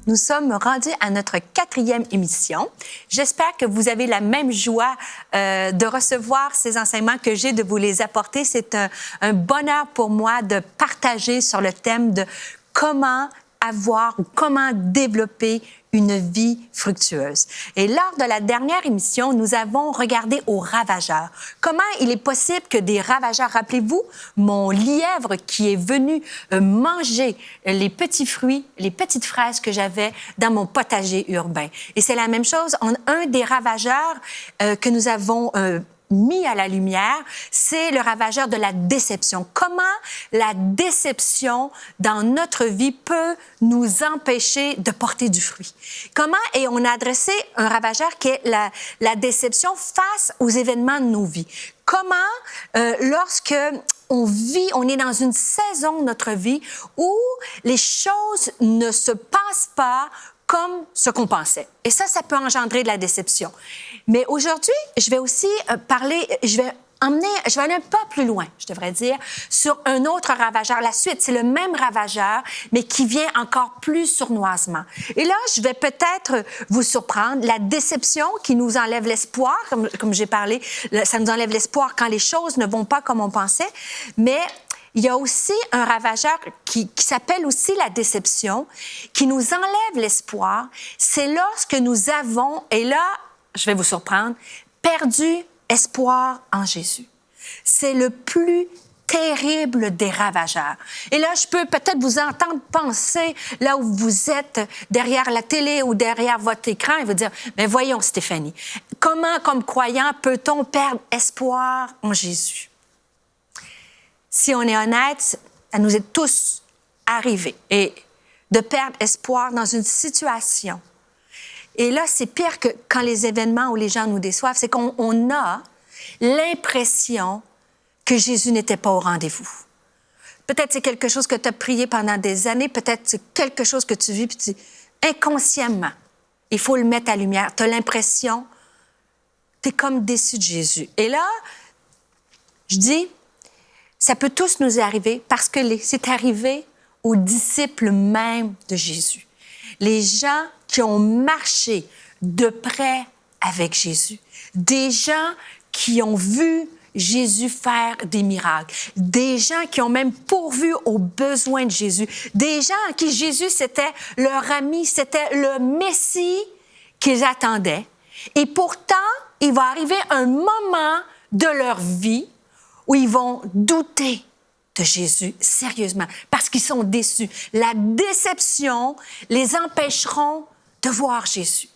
nous sommes rendus à notre 4e émission. J'espère que vous avez la même joie de recevoir ces enseignements que j'ai de vous les apporter. C'est un bonheur pour moi de partager sur le thème de comment avoir ou comment développer une vie fructueuse. Et lors de la dernière émission, nous avons regardé aux ravageurs. Comment il est possible que des ravageurs, rappelez-vous, mon lièvre qui est venu manger les petits fruits, les petites fraises que j'avais dans mon potager urbain. Et c'est la même chose, un des ravageurs que nous avons mis à la lumière, c'est le ravageur de la déception. Comment la déception dans notre vie peut nous empêcher de porter du fruit? Comment, et on a adressé un ravageur qui est la déception face aux événements de nos vies. Comment, lorsque on est dans une saison de notre vie où les choses ne se passent pas comme ce qu'on pensait. Et ça peut engendrer de la déception. Mais aujourd'hui, je vais aussi je vais aller un peu plus loin, je devrais dire, sur un autre ravageur. La suite, c'est le même ravageur, mais qui vient encore plus sournoisement. Et là, je vais peut-être vous surprendre. La déception qui nous enlève l'espoir, comme j'ai parlé, ça nous enlève l'espoir quand les choses ne vont pas comme on pensait, mais il y a aussi un ravageur qui s'appelle aussi la déception, qui nous enlève l'espoir. C'est lorsque nous avons, et là, je vais vous surprendre, perdu espoir en Jésus. C'est le plus terrible des ravageurs. Et là, je peux peut-être vous entendre penser, là où vous êtes, derrière la télé ou derrière votre écran, et vous dire, mais voyons, Stéphanie, comment, comme croyant, peut-on perdre espoir en Jésus? Si on est honnête, ça nous est tous arrivé. Et de perdre espoir dans une situation. Et là, c'est pire que quand les événements où les gens nous déçoivent, c'est qu'on a l'impression que Jésus n'était pas au rendez-vous. Peut-être c'est quelque chose que tu as prié pendant des années, peut-être c'est quelque chose que tu vis, puis inconsciemment, il faut le mettre à lumière. Tu as l'impression, tu es comme déçu de Jésus. Et là, je dis, ça peut tous nous arriver parce que c'est arrivé aux disciples même de Jésus. Les gens qui ont marché de près avec Jésus. Des gens qui ont vu Jésus faire des miracles. Des gens qui ont même pourvu aux besoins de Jésus. Des gens à qui Jésus, c'était leur ami, c'était le Messie qu'ils attendaient. Et pourtant, il va arriver un moment de leur vie où ils vont douter de Jésus, sérieusement, parce qu'ils sont déçus. La déception les empêcheront de voir Jésus.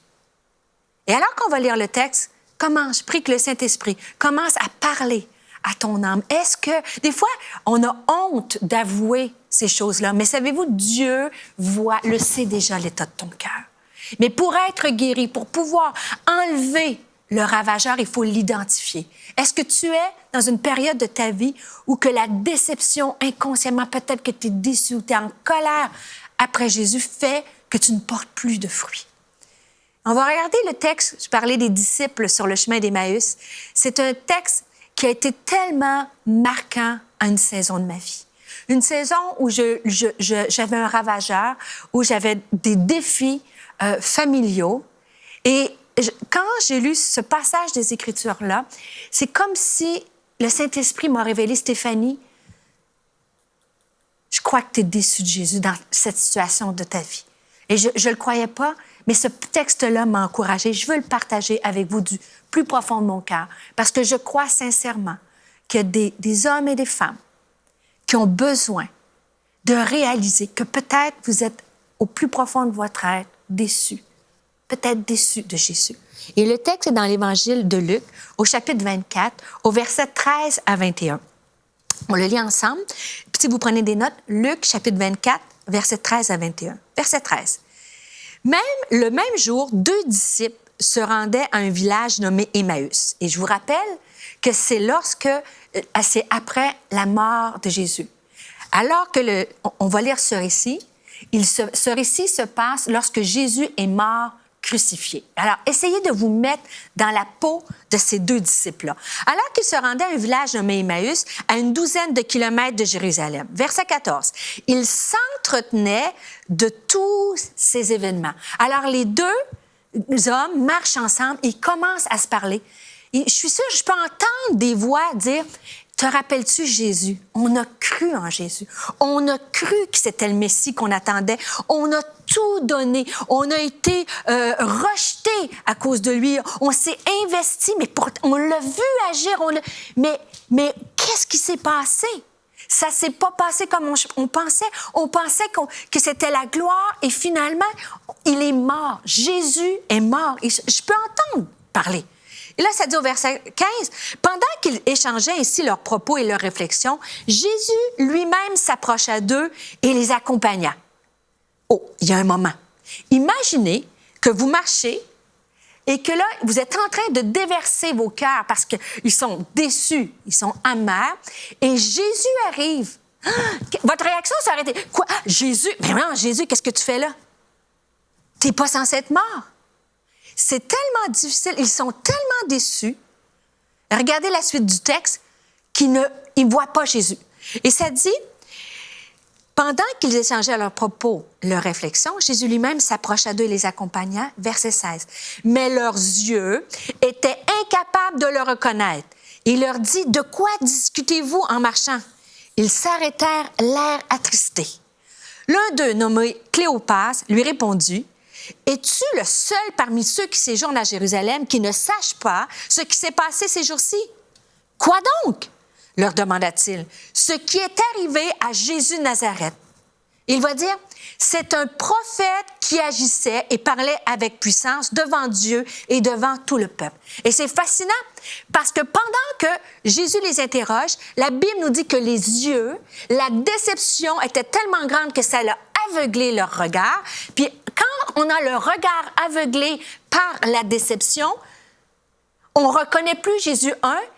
Et alors qu'on va lire le texte, je prie que le Saint-Esprit commence à parler à ton âme. Est-ce que, des fois, on a honte d'avouer ces choses-là, mais savez-vous, Dieu le sait déjà l'état de ton cœur. Mais pour être guéri, pour pouvoir enlever le ravageur, il faut l'identifier. Est-ce que tu es dans une période de ta vie où que la déception, inconsciemment, peut-être que tu es déçu ou tu es en colère après Jésus, fait que tu ne portes plus de fruits? On va regarder le texte. Je parlais des disciples sur le chemin d'Emmaüs. C'est un texte qui a été tellement marquant à une saison de ma vie. Une saison où j'avais un ravageur, où j'avais des défis familiaux. Et quand j'ai lu ce passage des Écritures-là, c'est comme si le Saint-Esprit m'a révélé, Stéphanie, je crois que tu es déçue de Jésus dans cette situation de ta vie. Et je ne le croyais pas, mais ce texte-là m'a encouragée. Je veux le partager avec vous du plus profond de mon cœur, parce que je crois sincèrement qu'il y a des hommes et des femmes qui ont besoin de réaliser que peut-être vous êtes au plus profond de votre être déçus, peut-être déçus de Jésus. Et le texte est dans l'Évangile de Luc, au chapitre 24, au verset 13 à 21. On le lit ensemble. Puis si vous prenez des notes, Luc, chapitre 24, verset 13 à 21. Verset 13. Le même jour, 2 disciples se rendaient à un village nommé Emmaüs. Et je vous rappelle que c'est après la mort de Jésus. Alors on va lire ce récit, ce récit se passe lorsque Jésus est mort crucifié. Alors, essayez de vous mettre dans la peau de ces deux disciples-là. Alors qu'ils se rendaient à un village nommé Emmaüs, à une douzaine de kilomètres de Jérusalem. Verset 14. Ils s'entretenaient de tous ces événements. Alors, les deux hommes marchent ensemble, ils commencent à se parler. Et je suis sûre, je peux entendre des voix dire: te rappelles-tu Jésus? On a cru en Jésus. On a cru que c'était le Messie qu'on attendait. On a tout donné. On a été rejeté à cause de lui. On s'est investi, mais on l'a vu agir. Mais qu'est-ce qui s'est passé? Ça s'est pas passé comme on pensait. On pensait que c'était la gloire et finalement, il est mort. Jésus est mort. Et je peux entendre parler. Et là, ça dit au verset 15, « Pendant qu'ils échangeaient ainsi leurs propos et leurs réflexions, Jésus lui-même s'approcha d'eux et les accompagna. » Oh, il y a un moment. Imaginez que vous marchez et que là, vous êtes en train de déverser vos cœurs parce qu'ils sont déçus, ils sont amers, et Jésus arrive. Ah, votre réaction, ça aurait été: « Quoi? Jésus? Mais non, Jésus, qu'est-ce que tu fais là? Tu n'es pas censé être mort. » C'est tellement difficile, ils sont tellement déçus. Regardez la suite du texte, qu'ils ne voient pas Jésus. Et ça dit, pendant qu'ils échangeaient leurs propos, leurs réflexions, Jésus lui-même s'approcha d'eux et les accompagna, verset 16. Mais leurs yeux étaient incapables de le reconnaître. Il leur dit: « De quoi discutez-vous en marchant? » Ils s'arrêtèrent, l'air attristés. L'un d'eux, nommé Cléopas, lui répondit: « Es-tu le seul parmi ceux qui séjournent à Jérusalem qui ne sache pas ce qui s'est passé ces jours-ci? »« Quoi donc? » leur demanda-t-il. « Ce qui est arrivé à Jésus de Nazareth. » Il va dire: « C'est un prophète qui agissait et parlait avec puissance devant Dieu et devant tout le peuple. » Et c'est fascinant parce que pendant que Jésus les interroge, la Bible nous dit que les yeux, la déception était tellement grande que ça l'a aveuglé leur regard. Puis quand on a le regard aveuglé par la déception, on ne reconnaît plus Jésus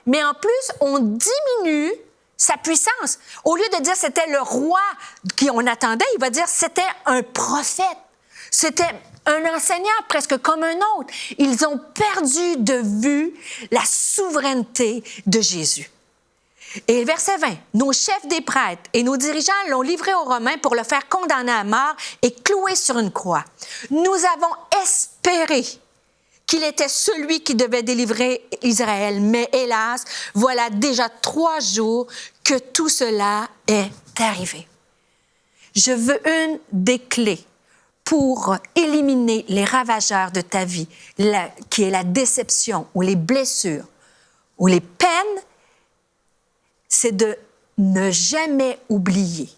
mais en plus, on diminue sa puissance. Au lieu de dire c'était le roi qu'on attendait, il va dire c'était un prophète. C'était un enseignant presque comme un autre. Ils ont perdu de vue la souveraineté de Jésus. Et verset 20, « Nos chefs des prêtres et nos dirigeants l'ont livré aux Romains pour le faire condamner à mort et clouer sur une croix. Nous avons espéré qu'il était celui qui devait délivrer Israël, mais hélas, voilà déjà 3 jours que tout cela est arrivé. » Je veux une des clés pour éliminer les ravageurs de ta vie, qui est la déception ou les blessures ou les peines, c'est de ne jamais oublier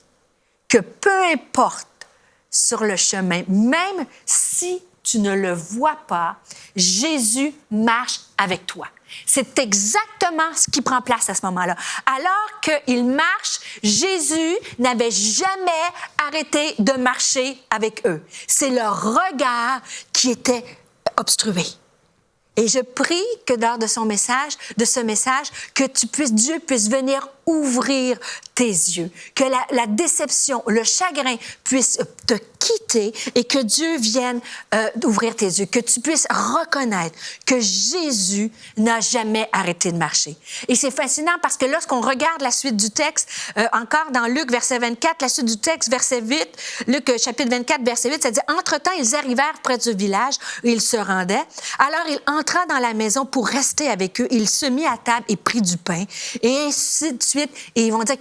que peu importe sur le chemin, même si tu ne le vois pas, Jésus marche avec toi. C'est exactement ce qui prend place à ce moment-là. Alors qu'il marche, Jésus n'avait jamais arrêté de marcher avec eux. C'est leur regard qui était obstrué. Et je prie que lors de ce message, que Dieu puisse venir ouvrir tes yeux, que la déception, le chagrin puisse te quitter et que Dieu vienne ouvrir tes yeux, que tu puisses reconnaître que Jésus n'a jamais arrêté de marcher. Et c'est fascinant parce que lorsqu'on regarde la suite du texte, encore dans Luc, verset 24, la suite du texte, verset 8, Luc, chapitre 24, verset 8, ça dit « Entre-temps, ils arrivèrent près du village où ils se rendaient. Alors, il entra dans la maison pour rester avec eux. Il se mit à table et prit du pain. » Et ainsi de suite. Et ils vont dire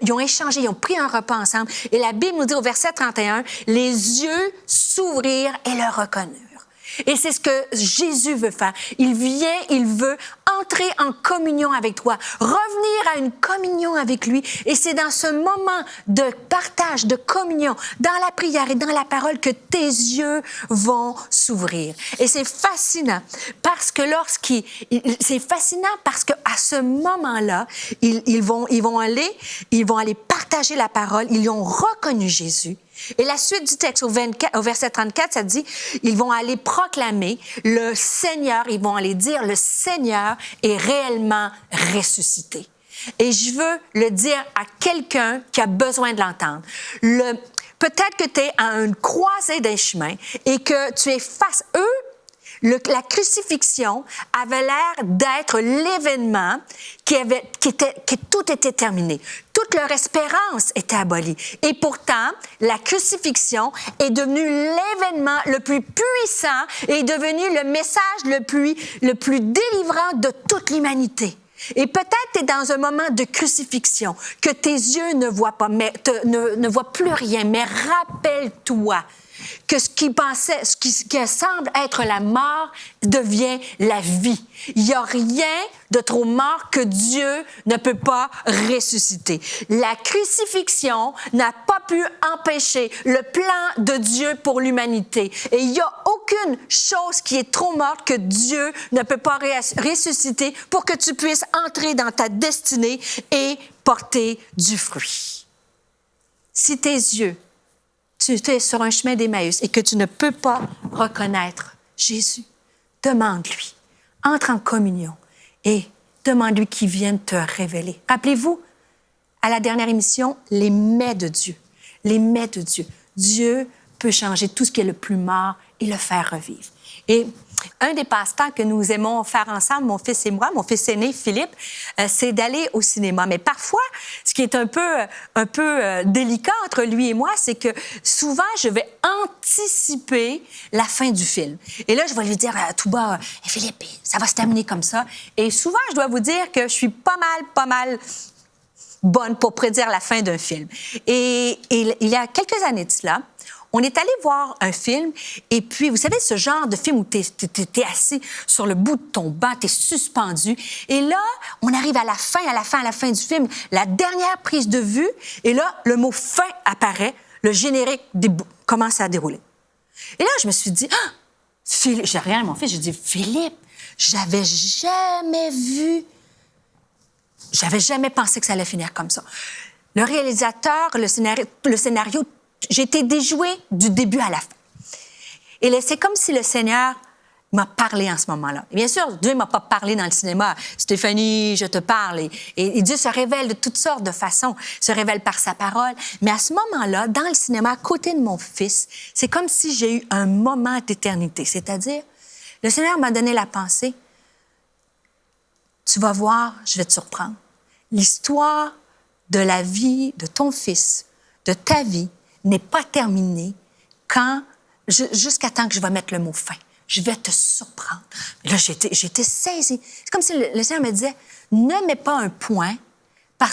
ils ont échangé, ils ont pris un repas ensemble. Et la Bible nous dit au verset 31, « Les yeux s'ouvrirent et le reconnurent. » Et c'est ce que Jésus veut faire. Il vient, il veut entrer en communion avec toi, revenir à une communion avec lui. Et c'est dans ce moment de partage, de communion, dans la prière et dans la parole que tes yeux vont s'ouvrir. Et c'est fascinant parce que à ce moment-là, ils vont aller partager la parole. Ils ont reconnu Jésus. Et la suite du texte au verset 34, ça dit, ils vont aller proclamer le Seigneur, ils vont aller dire, le Seigneur est réellement ressuscité. Et je veux le dire à quelqu'un qui a besoin de l'entendre. Peut-être que tu es à une croisée des chemins et que tu es face à eux. La crucifixion avait l'air d'être l'événement que tout était terminé. Toute leur espérance était abolie. Et pourtant, la crucifixion est devenue l'événement le plus puissant et est devenu le message le plus délivrant de toute l'humanité. Et peut-être tu es dans un moment de crucifixion, que tes yeux ne voient pas, ne voient plus rien, mais rappelle-toi que ce qui semble être la mort devient la vie. Il n'y a rien de trop mort que Dieu ne peut pas ressusciter. La crucifixion n'a pas pu empêcher le plan de Dieu pour l'humanité. Et il n'y a aucune chose qui est trop morte que Dieu ne peut pas ressusciter pour que tu puisses entrer dans ta destinée et porter du fruit. Si tes yeux, tu es sur un chemin d'Emmaüs et que tu ne peux pas reconnaître Jésus, demande-lui, entre en communion et demande-lui qu'il vienne te révéler. Rappelez-vous, à la dernière émission, les mets de Dieu. Les mets de Dieu. Dieu peut changer tout ce qui est le plus mort et le faire revivre. Et un des passe-temps que nous aimons faire ensemble, mon fils et moi, mon fils aîné, Philippe, c'est d'aller au cinéma. Mais parfois, ce qui est un peu délicat entre lui et moi, c'est que souvent, je vais anticiper la fin du film. Et là, je vais lui dire à tout bas, hey, Philippe, ça va se terminer comme ça. Et souvent, je dois vous dire que je suis pas mal bonne pour prédire la fin d'un film. Et il y a quelques années de cela, on est allé voir un film, et puis, vous savez, ce genre de film où t'es assis sur le bout de ton banc, t'es suspendu, et là, on arrive à la fin du film, la dernière prise de vue, et là, le mot « fin » apparaît, le générique commence à dérouler. Et là, je me suis dit, ah, Philippe, j'ai rien à mon fils, j'ai dit, Philippe, j'avais jamais pensé que ça allait finir comme ça. Le réalisateur, le scénario, j'ai été déjouée du début à la fin. Et là, c'est comme si le Seigneur m'a parlé en ce moment-là. Et bien sûr, Dieu ne m'a pas parlé dans le cinéma. Stéphanie, je te parle. Et Dieu se révèle de toutes sortes de façons, se révèle par sa parole. Mais à ce moment-là, dans le cinéma, à côté de mon fils, c'est comme si j'ai eu un moment d'éternité. C'est-à-dire, le Seigneur m'a donné la pensée, tu vas voir, je vais te surprendre. L'histoire de la vie de ton fils, de ta vie, n'est pas terminée jusqu'à temps que je vais mettre le mot « fin ». Je vais te surprendre. Là, j'étais saisie. C'est comme si le Seigneur me disait, ne mets pas un point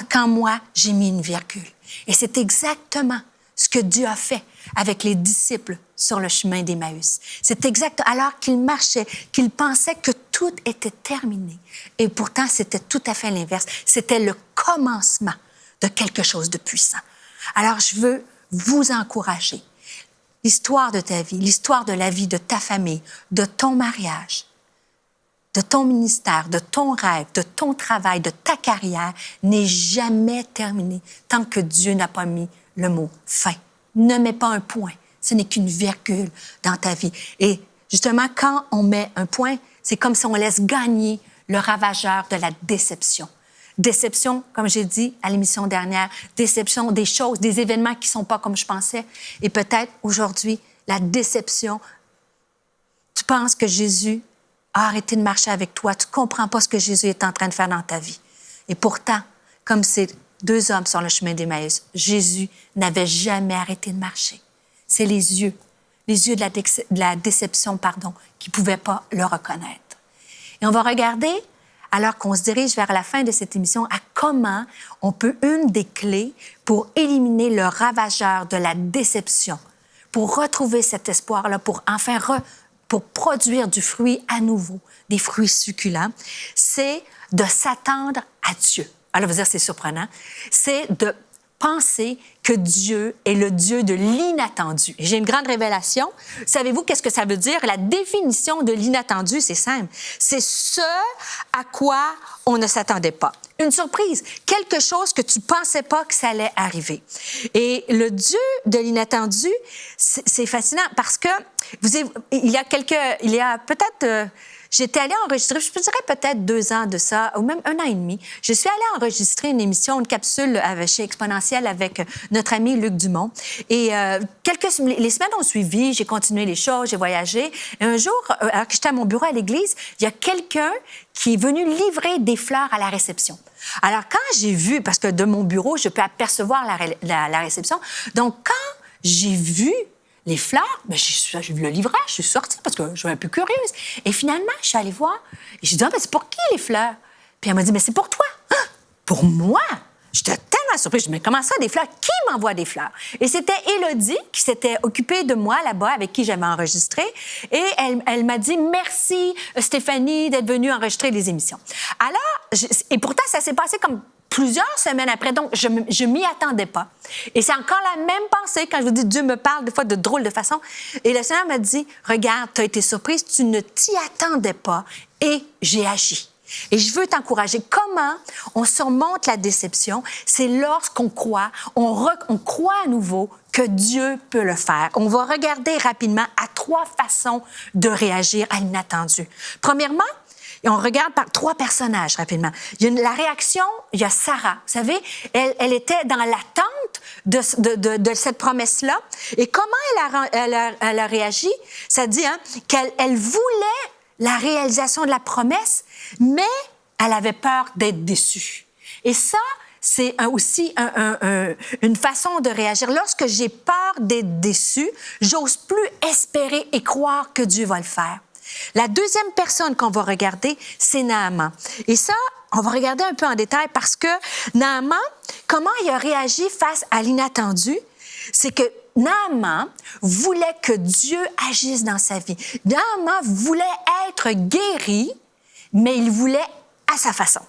quand moi, j'ai mis une virgule. Et c'est exactement ce que Dieu a fait avec les disciples sur le chemin d'Emmaüs. C'est exact, alors qu'ils marchaient, qu'ils pensaient que tout était terminé. Et pourtant, c'était tout à fait l'inverse. C'était le commencement de quelque chose de puissant. Alors, je veux vous encourager. L'histoire de ta vie, l'histoire de la vie de ta famille, de ton mariage, de ton ministère, de ton rêve, de ton travail, de ta carrière n'est jamais terminée tant que Dieu n'a pas mis le mot « fin ». Ne mets pas un point. Ce n'est qu'une virgule dans ta vie. Et justement, quand on met un point, c'est comme si on laisse gagner le ravageur de la déception. Déception, comme j'ai dit à l'émission dernière, déception des choses, des événements qui ne sont pas comme je pensais. Et peut-être aujourd'hui, la déception, tu penses que Jésus a arrêté de marcher avec toi, tu ne comprends pas ce que Jésus est en train de faire dans ta vie. Et pourtant, comme ces deux hommes sur le chemin d'Emmaüs, Jésus n'avait jamais arrêté de marcher. C'est les yeux de la déception, qui ne pouvaient pas le reconnaître. Et on va regarder, alors qu'on se dirige vers la fin de cette émission, à comment on peut, une des clés pour éliminer le ravageur de la déception, pour retrouver cet espoir-là, pour enfin pour produire du fruit à nouveau, des fruits succulents, c'est de s'attendre à Dieu. Alors, vous dire, c'est surprenant. C'est de penser que Dieu est le Dieu de l'inattendu. Et j'ai une grande révélation. Savez-vous qu'est-ce que ça veut dire? La définition de l'inattendu, c'est simple. C'est ce à quoi on ne s'attendait pas. Une surprise, quelque chose que tu ne pensais pas que ça allait arriver. Et le Dieu de l'inattendu, c'est fascinant parce que il y a peut-être... j'étais allée enregistrer, je dirais peut-être 2 ans de ça, ou même 1 an et demi. Je suis allée enregistrer une émission, une capsule chez Exponentiel avec notre ami Luc Dumont. Et les semaines ont suivi, j'ai continué les choses, j'ai voyagé. Et un jour, alors que j'étais à mon bureau à l'église, il y a quelqu'un qui est venu livrer des fleurs à la réception. Alors, quand j'ai vu, parce que de mon bureau, je peux apercevoir la réception, donc quand j'ai vu les fleurs, ben, j'ai vu le livrage, je suis sortie parce que je suis un peu curieuse. Et finalement, je suis allée voir et j'ai dit, ah, ben, c'est pour qui les fleurs? Puis elle m'a dit, mais c'est pour toi. Ah, pour moi? J'étais tellement surprise. Je dis, mais comment ça, des fleurs? Qui m'envoie des fleurs? Et c'était Élodie qui s'était occupée de moi là-bas, avec qui j'avais enregistré. Et elle m'a dit, merci Stéphanie d'être venue enregistrer les émissions. Alors, et pourtant, ça s'est passé comme plusieurs semaines après, donc je m'y attendais pas. Et c'est encore la même pensée quand je vous dis Dieu me parle des fois de drôle de façon. Et le Seigneur m'a dit, regarde, tu as été surprise, tu ne t'y attendais pas et j'ai agi. Et je veux t'encourager. Comment on surmonte la déception? C'est lorsqu'on croit, on croit à nouveau que Dieu peut le faire. On va regarder rapidement à 3 façons de réagir à l'inattendu. Premièrement, et on regarde par 3 personnages rapidement. Il y a la réaction, il y a Sarah. Vous savez, elle était dans l'attente de cette promesse-là. Et comment elle a réagi? Ça dit qu'elle voulait la réalisation de la promesse, mais elle avait peur d'être déçue. Et ça, c'est aussi une façon de réagir. Lorsque j'ai peur d'être déçue, j'ose plus espérer et croire que Dieu va le faire. La deuxième personne qu'on va regarder, c'est Naaman. Et ça, on va regarder un peu en détail parce que Naaman, comment il a réagi face à l'inattendu, c'est que Naaman voulait que Dieu agisse dans sa vie. Naaman voulait être guéri, mais il voulait à sa façon.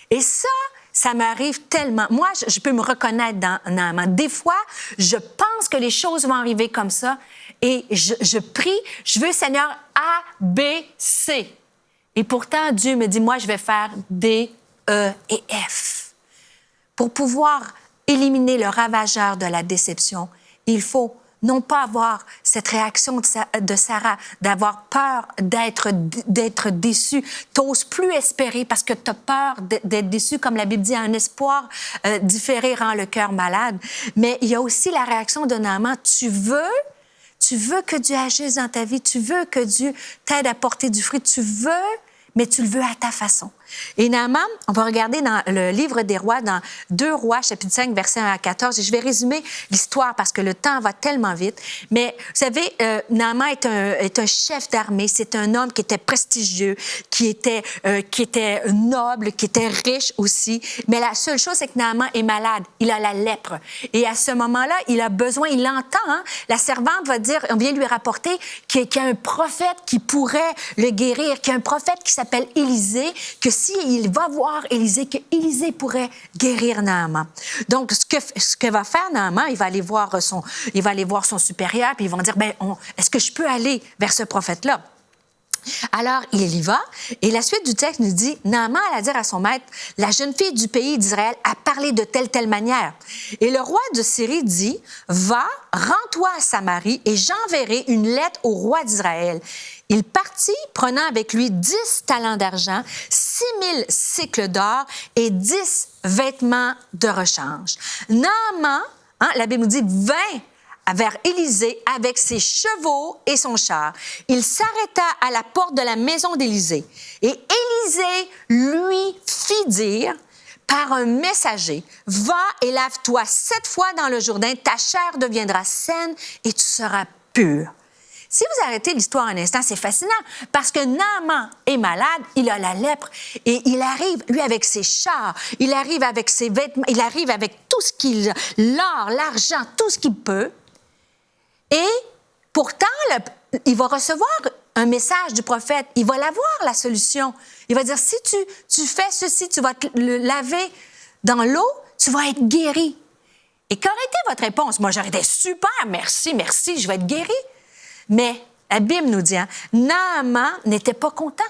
Et ça m'arrive tellement. Moi, je peux me reconnaître dans Naaman. Des fois, je pense que les choses vont arriver comme ça et je prie, je veux, Seigneur, A, B, C. Et pourtant, Dieu me dit, moi, je vais faire D, E et F. Pour pouvoir éliminer le ravageur de la déception, il faut non pas avoir cette réaction de Sarah, d'avoir peur d'être déçu. Tu n'oses plus espérer parce que tu as peur d'être déçu. Comme la Bible dit, un espoir différé rend le cœur malade. Mais il y a aussi la réaction de Naaman. Tu veux que Dieu agisse dans ta vie. Tu veux que Dieu t'aide à porter du fruit. Tu veux, mais tu le veux à ta façon. Et Naaman, on va regarder dans le livre des Rois, dans 2 Rois, chapitre 5, versets 1 à 14. Et je vais résumer l'histoire parce que le temps va tellement vite. Mais vous savez, Naaman est un chef d'armée. C'est un homme qui était prestigieux, qui était noble, qui était riche aussi. Mais la seule chose, c'est que Naaman est malade. Il a la lèpre. Et à ce moment-là, il a besoin, il l'entend. La servante va dire, on vient lui rapporter qu'il y a un prophète qui pourrait le guérir, qu'il y a un prophète qui s'appelle Élisée, que s'il va voir Élisée, qu'Élisée pourrait guérir Naaman. Donc, ce que va faire Naaman, il va aller voir son supérieur, puis ils vont dire, est-ce que je peux aller vers ce prophète-là? Alors, il y va, et la suite du texte nous dit, Naaman alla dire à son maître, la jeune fille du pays d'Israël a parlé de telle manière. Et le roi de Syrie dit, va, rends-toi à Samarie, et j'enverrai une lettre au roi d'Israël. Il partit, prenant avec lui 10 talents d'argent, 6000 cycles d'or et 10 vêtements de rechange. Naaman, la Bible nous dit, vint vers Élisée avec ses chevaux et son char. Il s'arrêta à la porte de la maison d'Élisée. Et Élisée lui fit dire par un messager, « Va et lave-toi 7 fois dans le Jourdain, ta chair deviendra saine et tu seras pur. » Si vous arrêtez l'histoire un instant, c'est fascinant parce que Naaman est malade, il a la lèpre et il arrive, lui, avec ses chars, il arrive avec ses vêtements, il arrive avec tout ce qu'il a, l'or, l'argent, tout ce qu'il peut. Et pourtant, il va recevoir un message du prophète. Il va l'avoir, la solution. Il va dire, si tu fais ceci, tu vas te le laver dans l'eau, tu vas être guéri. Et qu'aurait été votre réponse? Moi, j'aurais été super, merci, je vais être guéri. Mais la Bible nous dit, Naaman n'était pas content.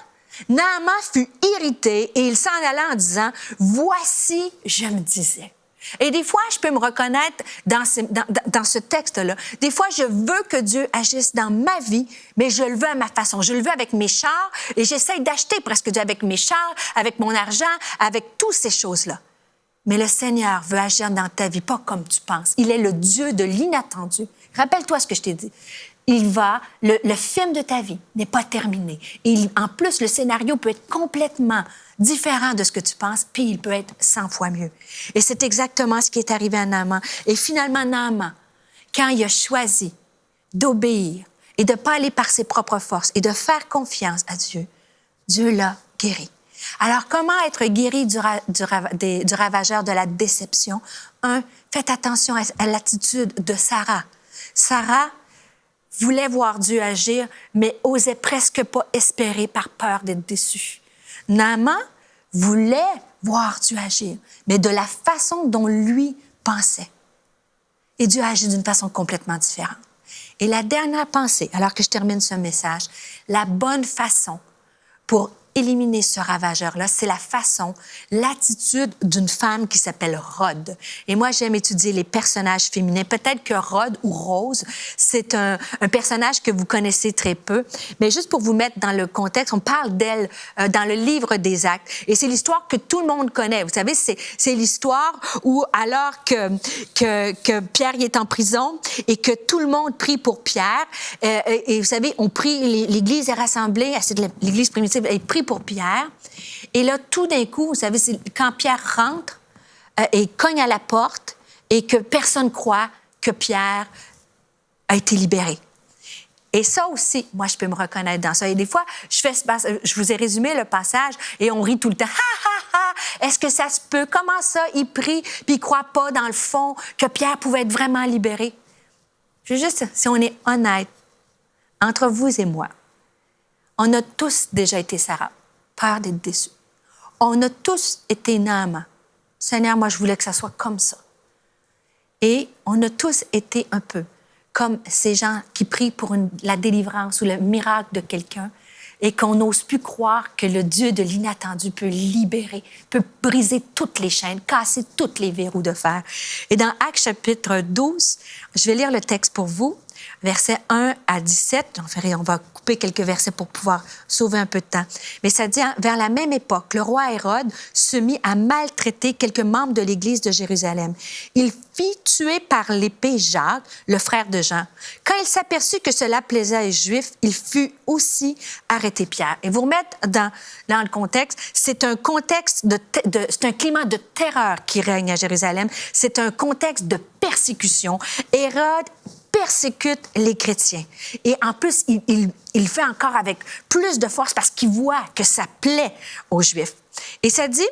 Naaman fut irrité et il s'en alla en disant, voici, je me disais. Et des fois, je peux me reconnaître dans ce texte-là. Des fois, je veux que Dieu agisse dans ma vie, mais je le veux à ma façon. Je le veux avec mes chars et j'essaie d'acheter presque Dieu avec mes chars, avec mon argent, avec toutes ces choses-là. Mais le Seigneur veut agir dans ta vie, pas comme tu penses. Il est le Dieu de l'inattendu. Rappelle-toi ce que je t'ai dit. Le film de ta vie n'est pas terminé. Et en plus, le scénario peut être complètement différent de ce que tu penses, puis il peut être 100 fois mieux. Et c'est exactement ce qui est arrivé à Naaman. Et finalement, Naaman, quand il a choisi d'obéir et de ne pas aller par ses propres forces et de faire confiance à Dieu, Dieu l'a guéri. Alors, comment être guéri du ravageur de la déception? Faites attention à l'attitude de Sarah. Sarah voulait voir Dieu agir, mais osait presque pas espérer par peur d'être déçue. Naaman voulait voir Dieu agir, mais de la façon dont lui pensait. Et Dieu agit d'une façon complètement différente. Et la dernière pensée, alors que je termine ce message, la bonne façon pour éliminer ce ravageur-là, c'est l'attitude d'une femme qui s'appelle Rhodes. Et moi, j'aime étudier les personnages féminins. Peut-être que Rhodes ou Rose, c'est un personnage que vous connaissez très peu. Mais juste pour vous mettre dans le contexte, on parle d'elle dans le livre des Actes. Et c'est l'histoire que tout le monde connaît. Vous savez, c'est l'histoire où, alors que Pierre y est en prison et que tout le monde prie pour Pierre, et vous savez, on prie, l'Église est rassemblée, l'Église primitive est prie pour Pierre. Et là, tout d'un coup, vous savez, c'est quand Pierre rentre et cogne à la porte et que personne croit que Pierre a été libéré. Et ça aussi, moi, je peux me reconnaître dans ça. Et des fois, je vous ai résumé le passage et on rit tout le temps. Ha, ha, ha! Est-ce que ça se peut? Comment ça, il prie puis il ne croit pas, dans le fond, que Pierre pouvait être vraiment libéré? Je veux juste, si on est honnête, entre vous et moi, on a tous déjà été Sarah, peur d'être déçus. On a tous été Naaman. Seigneur, moi, je voulais que ça soit comme ça. Et on a tous été un peu comme ces gens qui prient pour la délivrance ou le miracle de quelqu'un et qu'on n'ose plus croire que le Dieu de l'inattendu peut libérer, peut briser toutes les chaînes, casser tous les verrous de fer. Et dans Actes chapitre 12, je vais lire le texte pour vous, versets 1 à 17. On va couper quelques versets pour pouvoir sauver un peu de temps. Mais ça dit, vers la même époque, le roi Hérode se mit à maltraiter quelques membres de l'Église de Jérusalem. Il fit tuer par l'épée Jacques, le frère de Jean. Quand il s'aperçut que cela plaisait aux Juifs, il fut aussi arrêté Pierre. Et vous remettre dans le contexte, c'est un contexte c'est un climat de terreur qui règne à Jérusalem. C'est un contexte de persécution. Hérode persécute les chrétiens. Et en plus, il le fait encore avec plus de force parce qu'il voit que ça plaît aux Juifs. Et ça dit,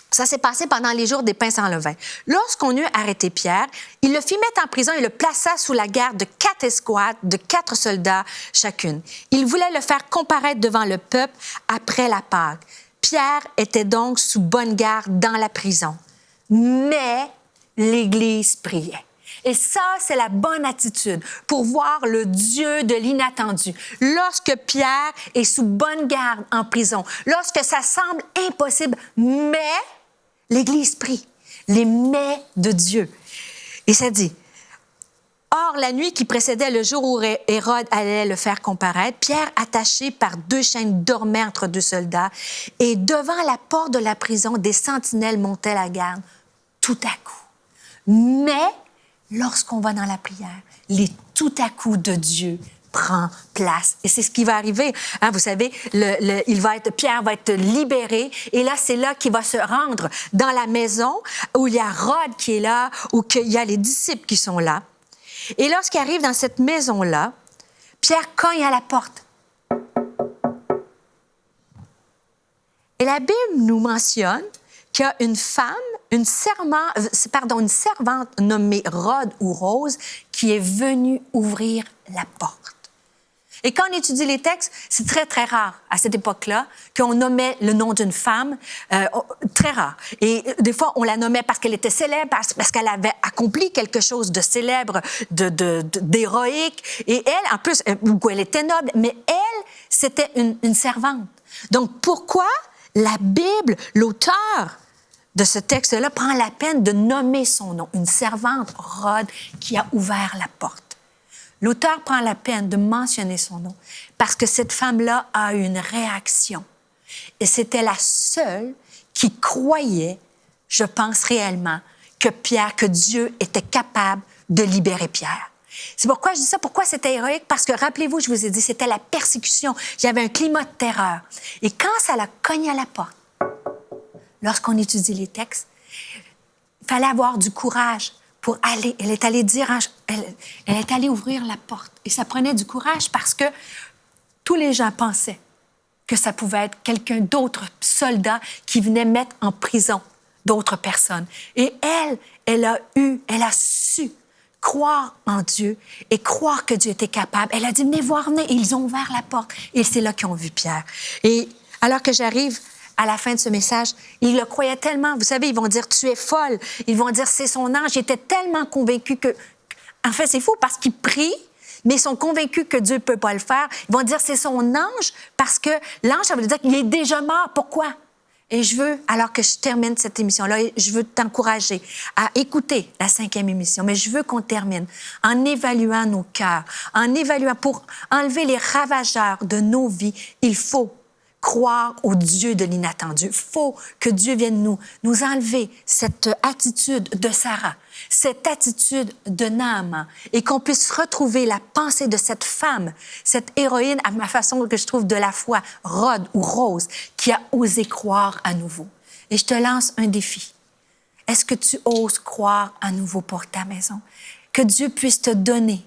ça s'est passé pendant les jours des pains sans levain. Lorsqu'on eut arrêté Pierre, il le fit mettre en prison et le plaça sous la garde de 4 escouades, de 4 soldats chacune. Il voulait le faire comparaître devant le peuple après la Pâque. Pierre était donc sous bonne garde dans la prison. Mais l'Église priait. Et ça, c'est la bonne attitude pour voir le Dieu de l'inattendu. Lorsque Pierre est sous bonne garde en prison, lorsque ça semble impossible, mais l'Église prie, les mais de Dieu. Et ça dit, or, la nuit qui précédait le jour où Hérode allait le faire comparaître, Pierre, attaché par 2 chaînes, dormait entre 2 soldats, et devant la porte de la prison, des sentinelles montaient la garde tout à coup. Mais lorsqu'on va dans la prière, les tout à coup de Dieu prend place. Et c'est ce qui va arriver. Hein, vous savez, Pierre va être libéré. Et là, c'est là qu'il va se rendre dans la maison où il y a Rhodes qui est là, où il y a les disciples qui sont là. Et lorsqu'il arrive dans cette maison-là, Pierre cogne à la porte. Et la Bible nous mentionne qu'il y a une femme, une servante nommée Rhodes ou Rose qui est venue ouvrir la porte. Et quand on étudie les textes, c'est très, très rare à cette époque-là qu'on nommait le nom d'une femme, très rare. Et des fois, on la nommait parce qu'elle était célèbre, parce qu'elle avait accompli quelque chose de célèbre, d'héroïque. Et elle, en plus, ou elle était noble, mais elle, c'était une servante. Donc, pourquoi la Bible, l'auteur de ce texte-là prend la peine de nommer son nom, une servante, Rhode, qui a ouvert la porte. L'auteur prend la peine de mentionner son nom parce que cette femme-là a eu une réaction. Et c'était la seule qui croyait, je pense réellement, que Dieu était capable de libérer Pierre. C'est pourquoi je dis ça. Pourquoi c'était héroïque? Parce que, rappelez-vous, je vous ai dit, c'était la persécution. Il y avait un climat de terreur. Et quand ça l'a cogné à la porte, lorsqu'on étudie les textes, il fallait avoir du courage pour aller. Elle est allée dire, elle est allée ouvrir la porte. Et ça prenait du courage parce que tous les gens pensaient que ça pouvait être quelqu'un d'autre, soldat, qui venait mettre en prison d'autres personnes. Et elle a su croire en Dieu et croire que Dieu était capable. Elle a dit, venez voir, venez. Et ils ont ouvert la porte. Et c'est là qu'ils ont vu Pierre. Et alors que j'arrive à la fin de ce message, ils le croyaient tellement. Vous savez, ils vont dire, tu es folle. Ils vont dire, c'est son ange. Ils étaient tellement convaincus que... En fait, c'est fou parce qu'ils prient, mais ils sont convaincus que Dieu ne peut pas le faire. Ils vont dire, c'est son ange parce que l'ange, ça veut dire qu'il est déjà mort. Pourquoi? Et je veux, alors que je termine cette émission-là, je veux t'encourager à écouter la 5e émission, mais je veux qu'on termine en évaluant nos cœurs, en évaluant, pour enlever les ravageurs de nos vies, il faut croire au Dieu de l'inattendu. Il faut que Dieu vienne nous enlever cette attitude de Sarah, cette attitude de Naaman, et qu'on puisse retrouver la pensée de cette femme, cette héroïne, à ma façon que je trouve de la foi, Rhode ou Rose, qui a osé croire à nouveau. Et je te lance un défi. Est-ce que tu oses croire à nouveau pour ta maison? Que Dieu puisse te donner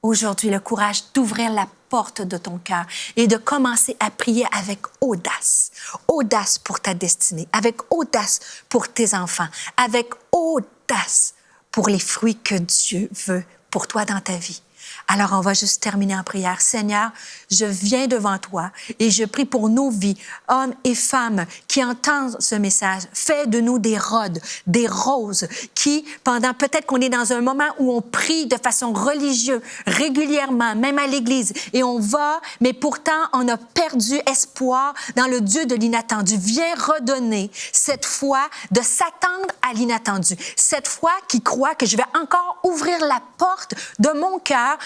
aujourd'hui le courage d'ouvrir la porte de ton cœur et de commencer à prier avec audace. Audace pour ta destinée, avec audace pour tes enfants, avec audace pour les fruits que Dieu veut pour toi dans ta vie. Alors, on va juste terminer en prière. Seigneur, je viens devant toi et je prie pour nos vies, hommes et femmes qui entendent ce message. Fais de nous des Rhodes, des Roses, qui, pendant peut-être qu'on est dans un moment où on prie de façon religieuse, régulièrement, même à l'Église, et on va, mais pourtant, on a perdu espoir dans le Dieu de l'inattendu. Viens redonner cette foi de s'attendre à l'inattendu. Cette foi qui croit que je vais encore ouvrir la porte de mon cœur,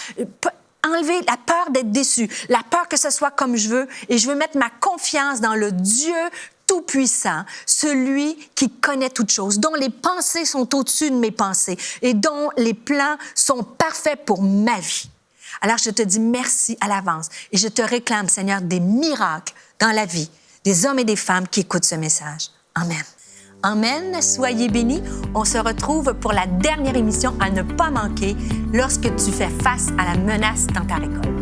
enlever la peur d'être déçu, la peur que ce soit comme je veux, et je veux mettre ma confiance dans le Dieu tout-puissant, celui qui connaît toutes choses, dont les pensées sont au-dessus de mes pensées et dont les plans sont parfaits pour ma vie. Alors, je te dis merci à l'avance et je te réclame, Seigneur, des miracles dans la vie des hommes et des femmes qui écoutent ce message. Amen. Amen. Soyez bénis. On se retrouve pour la dernière émission à ne pas manquer lorsque tu fais face à la menace dans ta récolte.